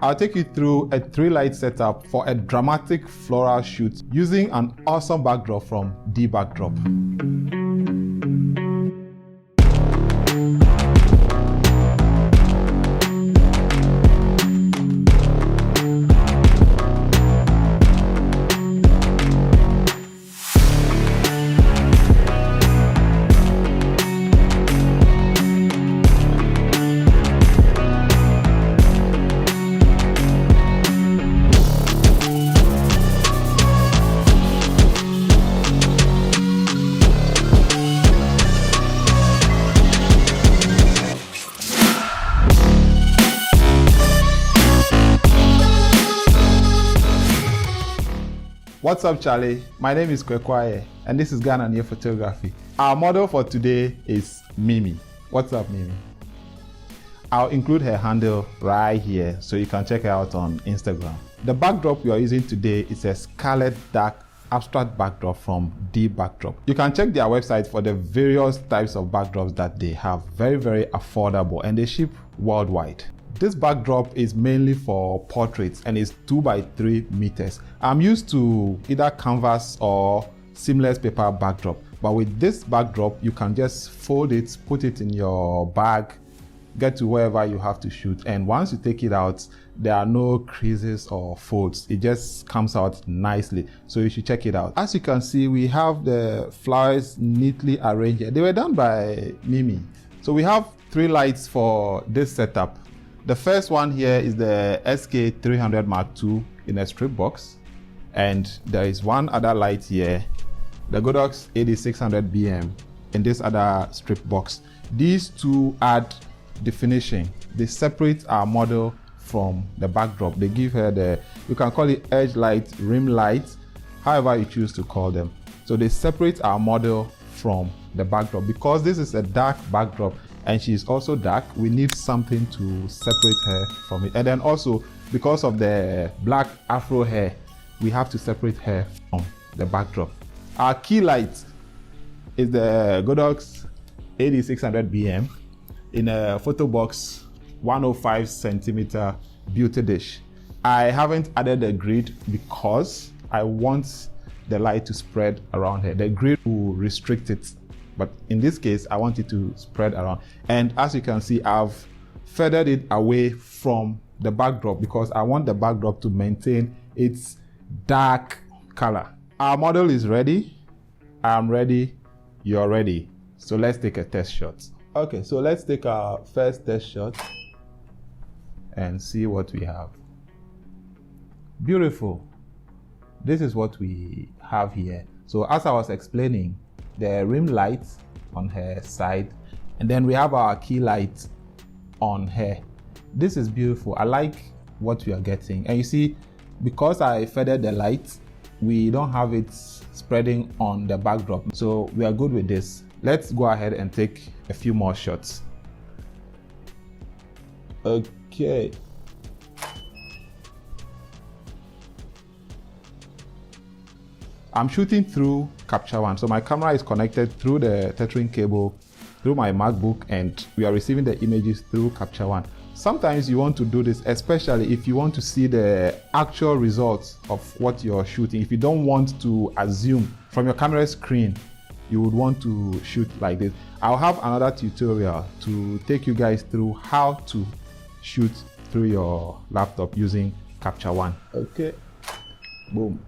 I'll take you through a 3-light setup for a dramatic floral shoot using an awesome backdrop from DBackdrop. What's up, Charlie? My name is Kwekwaye and this is Ghananie Photography. Our model for today is Mimi. What's up, Mimi? I'll include her handle right here so you can check her out on Instagram. The backdrop we are using today is a scarlet dark abstract backdrop from DBackdrop. You can check their website for the various types of backdrops that they have. Very, very affordable and they ship worldwide. This backdrop is mainly for portraits and is 2 by 3 meters. I'm used to either canvas or seamless paper backdrop, but with this backdrop, you can just fold it, put it in your bag, get to wherever you have to shoot. And once you take it out, there are no creases or folds. It just comes out nicely. So you should check it out. As you can see, we have the flowers neatly arranged. They were done by Mimi. So we have 3 lights for this setup. The first one here is the SK300 Mark II in a strip box. And there is one other light here, the Godox 8600 in this other strip box. These two add definition. They separate our model from the backdrop. They give her the, you can call it edge light, rim light, however you choose to call them. So they separate our model from the backdrop. Because this is a dark backdrop and she's also dark, we need something to separate her from it. And then also, because of the black afro hair, we have to separate her from the backdrop. Our key light is the Godox 8600 in a photo box 105 centimeter beauty dish. I haven't added a grid because I want the light to spread around her. The grid will restrict it, but in this case, I want it to spread around. And as you can see, I've feathered it away from the backdrop because I want the backdrop to maintain its dark color. Our model is ready. I'm ready. You're ready. So let's take a test shot. Okay, so let's take our first test shot and see what we have. Beautiful. This is what we have here. So as I was explaining, the rim light on her side, and then we have our key light on her. This is beautiful. I like what we are getting. And you see, because I feathered the light, we don't have it spreading on the backdrop. So we are good with this. Let's go ahead and take a few more shots. Okay. I'm shooting through CaptureOne. So my camera is connected through the tethering cable through my MacBook and we are receiving the images through CaptureOne. Sometimes you want to do this, especially if you want to see the actual results of what you're shooting. If you don't want to assume from your camera screen, you would want to shoot like this. I'll have another tutorial to take you guys through how to shoot through your laptop using CaptureOne. Okay, boom.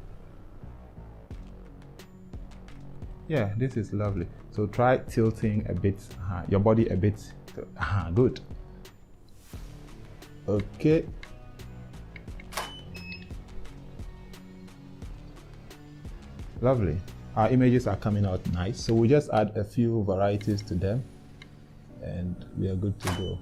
Yeah, this is lovely. So try tilting a bit, your body a bit. Good. Okay. Lovely. Our images are coming out nice. So we just add a few varieties to them and we are good to go.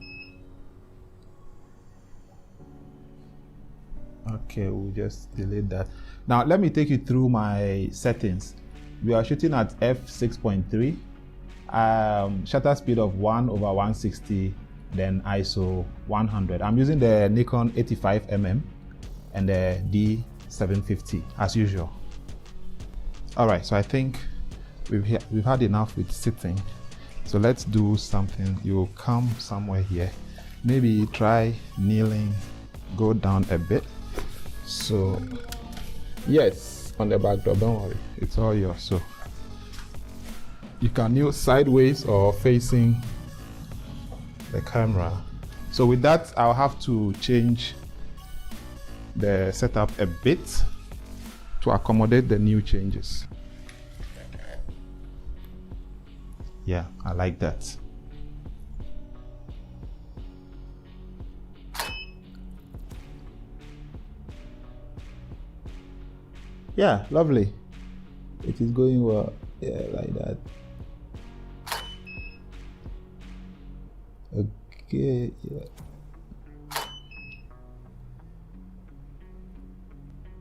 Okay, we'll just delete that. Now let me take you through my settings. We are shooting at f6.3, shutter speed of 1/160, then ISO 100. I'm using the Nikon 85mm and the D750 as usual. All right, so I think we've had enough with sitting. So let's do something. You'll come somewhere here. Maybe try kneeling go down a bit. So yes, on the backdrop, don't worry, it's all yours. So you can use sideways or facing the camera. So with that, I'll have to change the setup a bit to accommodate the new changes. Yeah, I like that. Yeah, lovely. It is going well. Yeah, like that. Okay, yeah.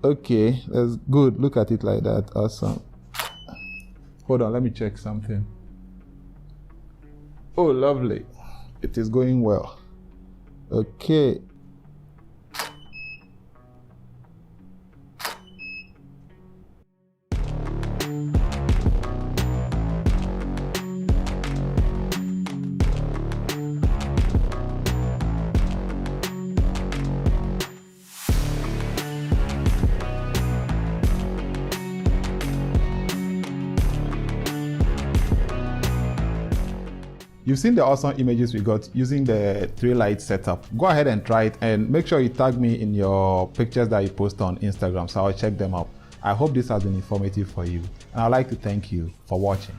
Okay, that's good. Look at it like that. Awesome. Hold on, let me check something. Oh, lovely. It is going well. Okay. You've seen the awesome images we got using the 3-light setup. Go ahead and try it, and make sure you tag me in your pictures that you post on Instagram so I'll check them out. I hope this has been informative for you, and I'd like to thank you for watching.